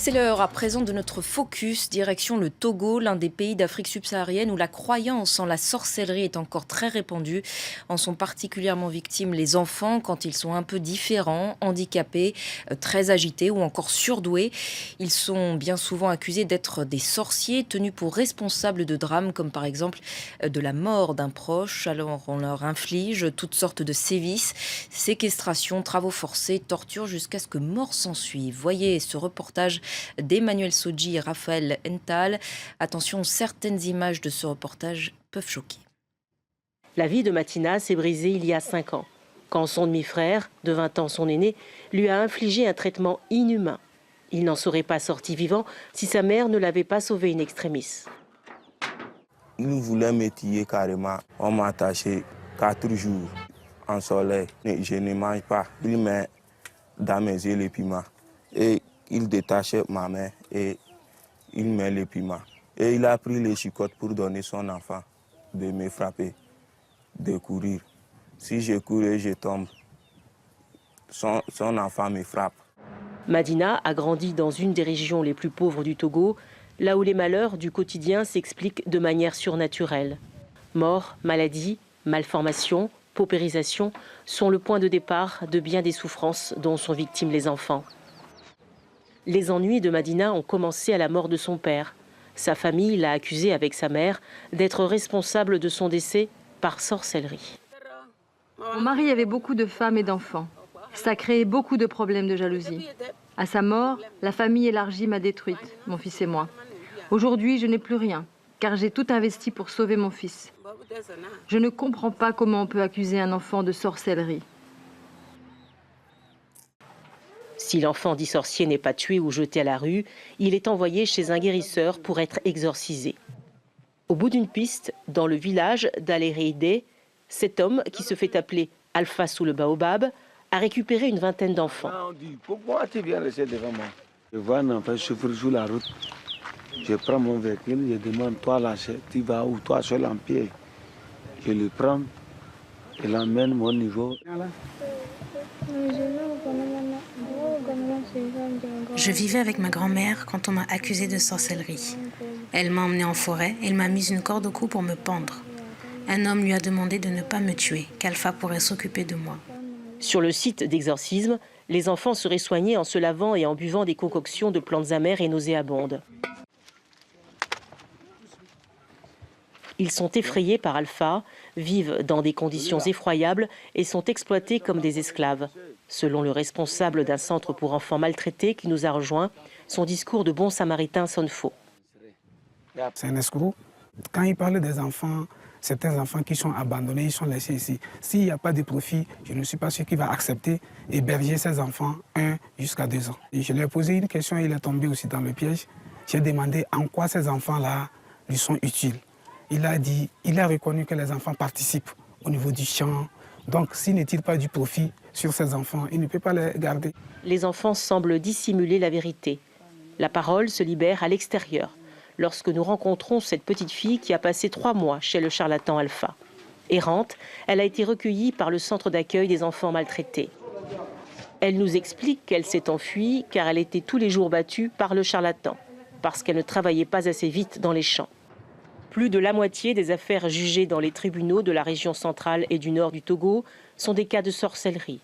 C'est l'heure à présent de notre focus, direction le Togo, l'un des pays d'Afrique subsaharienne où la croyance en la sorcellerie est encore très répandue. En sont particulièrement victimes les enfants quand ils sont un peu différents, handicapés, très agités ou encore surdoués. Ils sont bien souvent accusés d'être des sorciers tenus pour responsables de drames comme par exemple de la mort d'un proche. Alors on leur inflige toutes sortes de sévices, séquestration, travaux forcés, torture jusqu'à ce que mort s'ensuive. Voyez ce reportage d'Emmanuel Sodji et Raphaël Ental. Attention, certaines images de ce reportage peuvent choquer. La vie de Matina s'est brisée il y a 5 ans, quand son demi-frère, de 20 ans son aîné, lui a infligé un traitement inhumain. Il n'en serait pas sorti vivant si sa mère ne l'avait pas sauvé in extremis. Il voulait me tuer carrément. On m'a attaché 4 jours en soleil. Je ne mange pas. Il met dans mes yeux le piment. Et il détachait ma main et il met le piment. Et il a pris les chicottes pour donner son enfant de me frapper, de courir. Si je cours et je tombe, son enfant me frappe. Madina a grandi dans une des régions les plus pauvres du Togo, là où les malheurs du quotidien s'expliquent de manière surnaturelle. Mort, maladie, malformation, paupérisation sont le point de départ de bien des souffrances dont sont victimes les enfants. Les ennuis de Madina ont commencé à la mort de son père. Sa famille l'a accusé avec sa mère d'être responsable de son décès par sorcellerie. Mon mari avait beaucoup de femmes et d'enfants. Ça créait beaucoup de problèmes de jalousie. À sa mort, la famille élargie m'a détruite, mon fils et moi. Aujourd'hui, je n'ai plus rien, car j'ai tout investi pour sauver mon fils. Je ne comprends pas comment on peut accuser un enfant de sorcellerie. Si l'enfant dit sorcier n'est pas tué ou jeté à la rue, il est envoyé chez un guérisseur pour être exorcisé. Au bout d'une piste, dans le village d'Alereide, cet homme, qui se fait appeler Alpha sous le baobab, a récupéré une vingtaine d'enfants. Pourquoi tu viens rester devant moi? Je vois un enfant souffrir sur la route. Je prends mon véhicule, je demande, toi là, tu vas où? Toi seul en pied. Je le prends et l'emmène à mon niveau. Je vivais avec ma grand-mère quand on m'a accusée de sorcellerie. Elle m'a emmenée en forêt et elle m'a mis une corde au cou pour me pendre. Un homme lui a demandé de ne pas me tuer, qu'Alpha pourrait s'occuper de moi. Sur le site d'exorcisme, les enfants seraient soignés en se lavant et en buvant des concoctions de plantes amères et nauséabondes. Ils sont effrayés par Alpha, vivent dans des conditions effroyables et sont exploités comme des esclaves. Selon le responsable d'un centre pour enfants maltraités qui nous a rejoints, son discours de bon samaritain sonne faux. C'est un escroc. Quand il parle des enfants, certains enfants qui sont abandonnés, ils sont laissés ici. S'il n'y a pas de profit, je ne suis pas sûr qu'il va accepter héberger ces enfants 1 jusqu'à 2 ans. Et je lui ai posé une question, il est tombé aussi dans le piège. J'ai demandé en quoi ces enfants-là lui sont utiles. Il a dit, il a reconnu que les enfants participent au niveau du chant. Donc, s'il ne tire pas du profit sur ces enfants, il ne peut pas les garder. Les enfants semblent dissimuler la vérité. La parole se libère à l'extérieur, lorsque nous rencontrons cette petite fille qui a passé 3 mois chez le charlatan Alpha. Errante, elle a été recueillie par le centre d'accueil des enfants maltraités. Elle nous explique qu'elle s'est enfuie car elle était tous les jours battue par le charlatan, parce qu'elle ne travaillait pas assez vite dans les champs. Plus de la moitié des affaires jugées dans les tribunaux de la région centrale et du nord du Togo sont des cas de sorcellerie.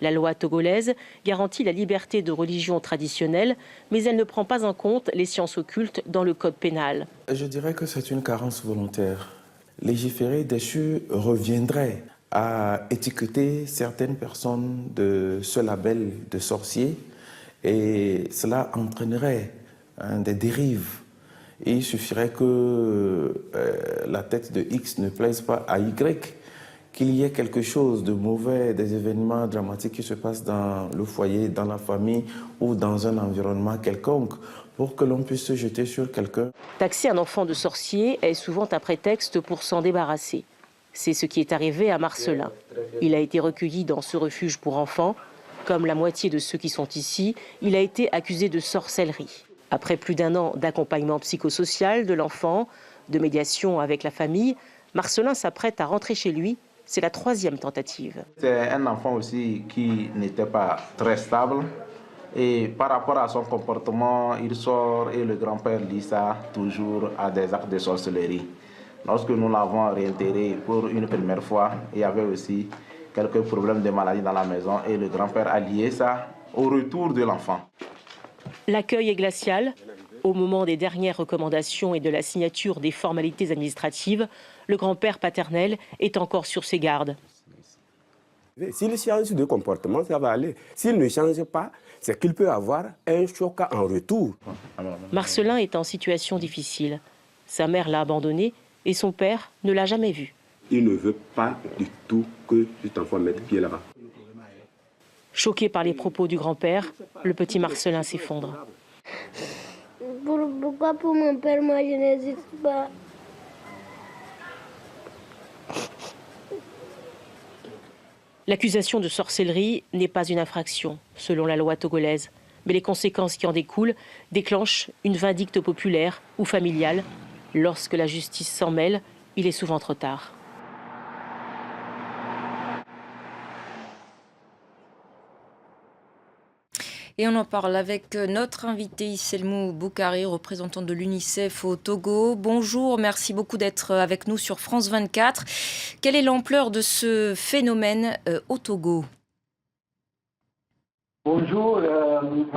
La loi togolaise garantit la liberté de religion traditionnelle, mais elle ne prend pas en compte les sciences occultes dans le code pénal. Je dirais que c'est une carence volontaire. Légiférer dessus reviendrait à étiqueter certaines personnes de ce label de sorcier et cela entraînerait des dérives. Et il suffirait que la tête de X ne plaise pas à Y, qu'il y ait quelque chose de mauvais, des événements dramatiques qui se passent dans le foyer, dans la famille ou dans un environnement quelconque, pour que l'on puisse se jeter sur quelqu'un. Taxer un enfant de sorcier est souvent un prétexte pour s'en débarrasser. C'est ce qui est arrivé à Marcelin. Il a été recueilli dans ce refuge pour enfants. Comme la moitié de ceux qui sont ici, il a été accusé de sorcellerie. Après plus d'1 an d'accompagnement psychosocial de l'enfant, de médiation avec la famille, Marcelin s'apprête à rentrer chez lui. C'est la 3e tentative. C'est un enfant aussi qui n'était pas très stable. Et par rapport à son comportement, il sort et le grand-père lit ça toujours à des actes de sorcellerie. Lorsque nous l'avons réintégré pour une première fois, il y avait aussi quelques problèmes de maladie dans la maison et le grand-père a lié ça au retour de l'enfant. L'accueil est glacial. Au moment des dernières recommandations et de la signature des formalités administratives, le grand-père paternel est encore sur ses gardes. S'il change de comportement, ça va aller. S'il ne change pas, c'est qu'il peut avoir un choc en retour. Marcelin est en situation difficile. Sa mère l'a abandonné et son père ne l'a jamais vu. Il ne veut pas du tout que cet enfant mette pied là-bas. Choqué par les propos du grand-père, le petit Marcelin s'effondre. Pourquoi pour mon père, moi, je n'hésite pas? L'accusation de sorcellerie n'est pas une infraction, selon la loi togolaise. Mais les conséquences qui en découlent déclenchent une vindicte populaire ou familiale. Lorsque la justice s'en mêle, il est souvent trop tard. Et on en parle avec notre invité Isselmou Boukari, représentant de l'UNICEF au Togo. Bonjour, merci beaucoup d'être avec nous sur France 24. Quelle est l'ampleur de ce phénomène au Togo ? Bonjour,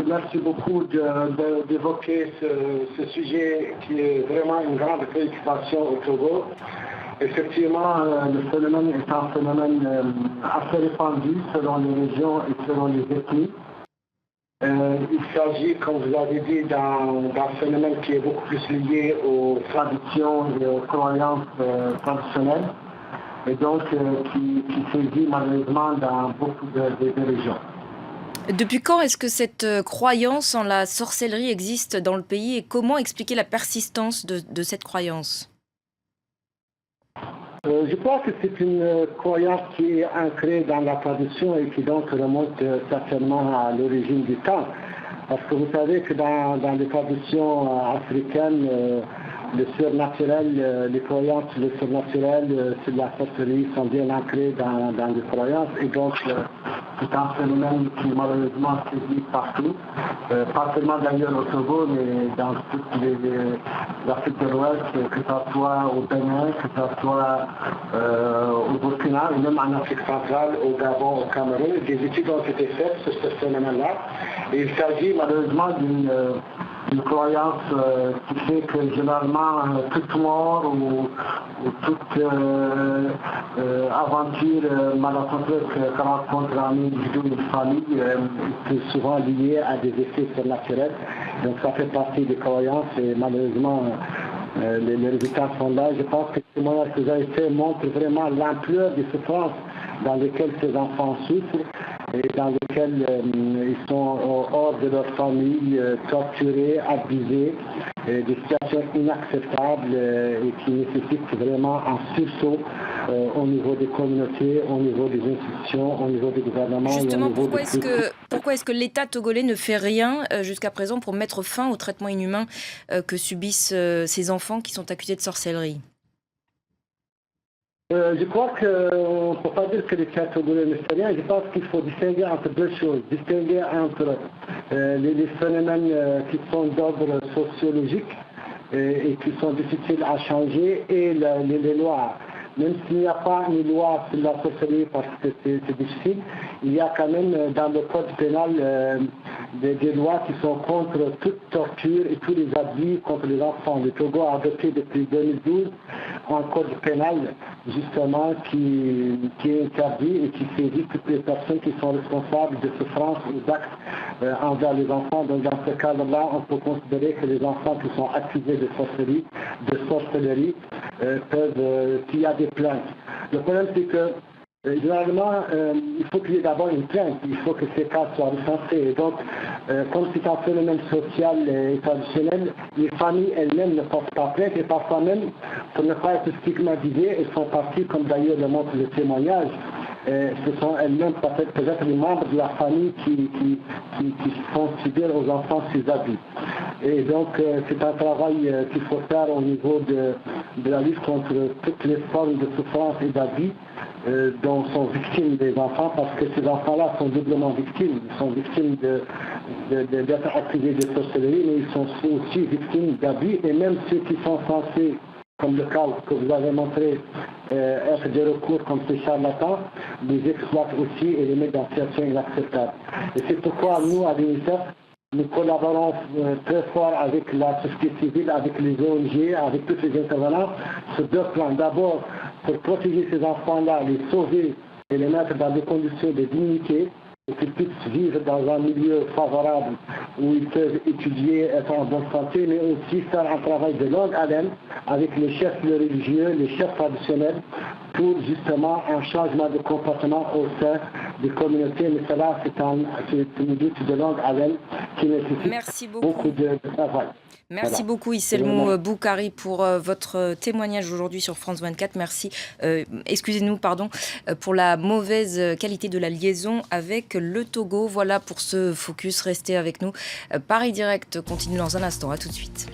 merci beaucoup d'évoquer ce sujet qui est vraiment une grande préoccupation au Togo. Effectivement, le phénomène est un phénomène assez répandu selon les régions et selon les ethnies. Il s'agit, comme vous avez dit, d'un phénomène qui est beaucoup plus lié aux traditions et aux croyances traditionnelles, et donc qui sévit malheureusement dans beaucoup de régions. Depuis quand est-ce que cette croyance en la sorcellerie existe dans le pays et comment expliquer la persistance de cette croyance ? Je crois que c'est une croyance qui est ancrée dans la tradition et qui donc remonte certainement à l'origine du temps. Parce que vous savez que dans les traditions africaines, le surnaturel, les croyances sur le surnaturel, sur la sorcellerie sont bien ancrées dans les croyances. Et donc, c'est un phénomène qui malheureusement sévit partout. Pas seulement d'ailleurs au Togo, mais dans toutes les Afriques de l'Ouest, que ce soit au Bénin, que ce soit au Burkina, et même en Afrique centrale, au Gabon, au Cameroun. Des études ont été faites sur ce phénomène-là. Et il s'agit malheureusement d'une croyance qui fait que généralement toute mort ou toute aventure malencontreuse que rencontre un individu ou une famille est souvent liée à des effets surnaturels. Donc ça fait partie des croyances et malheureusement les résultats sont là. Je pense que ce témoignage que vous avez fait montre vraiment l'ampleur des souffrances dans lesquelles ces enfants souffrent et dans lesquelles ils sont hors de leur famille, torturés, abusés, des situations inacceptables et qui nécessitent vraiment un sursaut au niveau des communautés, au niveau des institutions, au niveau des gouvernements. Justement, pourquoi est-ce que l'État togolais ne fait rien jusqu'à présent pour mettre fin au traitement inhumain que subissent ces enfants qui sont accusés de sorcellerie ? Je crois qu'on ne peut pas dire que l'État togolais ne fait rien. Je pense qu'il faut distinguer entre deux choses. Distinguer entre les phénomènes qui sont d'ordre sociologique et qui sont difficiles à changer et les lois. Même s'il n'y a pas une loi sur la sorcellerie parce que c'est difficile, il y a quand même dans le code pénal des lois qui sont contre toute torture et tous les abus contre les enfants. Le Togo a adopté depuis 2012 un code pénal justement qui est interdit et qui saisit toutes les personnes qui sont responsables de souffrances ou d'actes envers les enfants. Donc dans ce cadre-là, on peut considérer que les enfants qui sont accusés de sorcellerie peuvent, qu'il y a des plaintes. Le problème c'est que généralement, il faut qu'il y ait d'abord une plainte, il faut que ces cas soient recensés. Et donc, comme c'est un phénomène social et traditionnel, les familles elles-mêmes ne portent pas plainte et parfois même, pour ne pas être stigmatisées, elles sont parties, comme d'ailleurs le montre le témoignage, ce sont elles-mêmes peut-être les membres de la famille qui font subir aux enfants ces abus. Et donc, c'est un travail qu'il faut faire au niveau de la lutte contre toutes les formes de souffrance et d'abus dont sont victimes des enfants, parce que ces enfants-là sont doublement victimes. Ils sont victimes d'être accusés de sorcellerie, mais ils sont aussi victimes d'abus. Et même ceux qui sont censés, comme le cas que vous avez montré, être de recours comme ces charlatans, les exploitent aussi et les mettent dans une situation inacceptable. Et c'est pourquoi nous, à l'UNICEF, nous collaborons très fort avec la société civile, avec les ONG, avec tous les intervenants sur deux plans. D'abord, pour protéger ces enfants-là, les sauver et les mettre dans des conditions de dignité, et qu'ils puissent vivre dans un milieu favorable où ils peuvent étudier, être en bonne santé, mais aussi faire un travail de longue haleine avec les chefs religieux, les chefs traditionnels, pour justement un changement de comportement au sein des communautés. Mais cela, c'est une lutte de longue haleine qui nécessite beaucoup de travail. Merci beaucoup Isselmou Boukari pour votre témoignage aujourd'hui sur France 24. Merci, excusez-nous, pour la mauvaise qualité de la liaison avec le Togo. Voilà pour ce focus, restez avec nous. Paris Direct continue dans un instant, à tout de suite.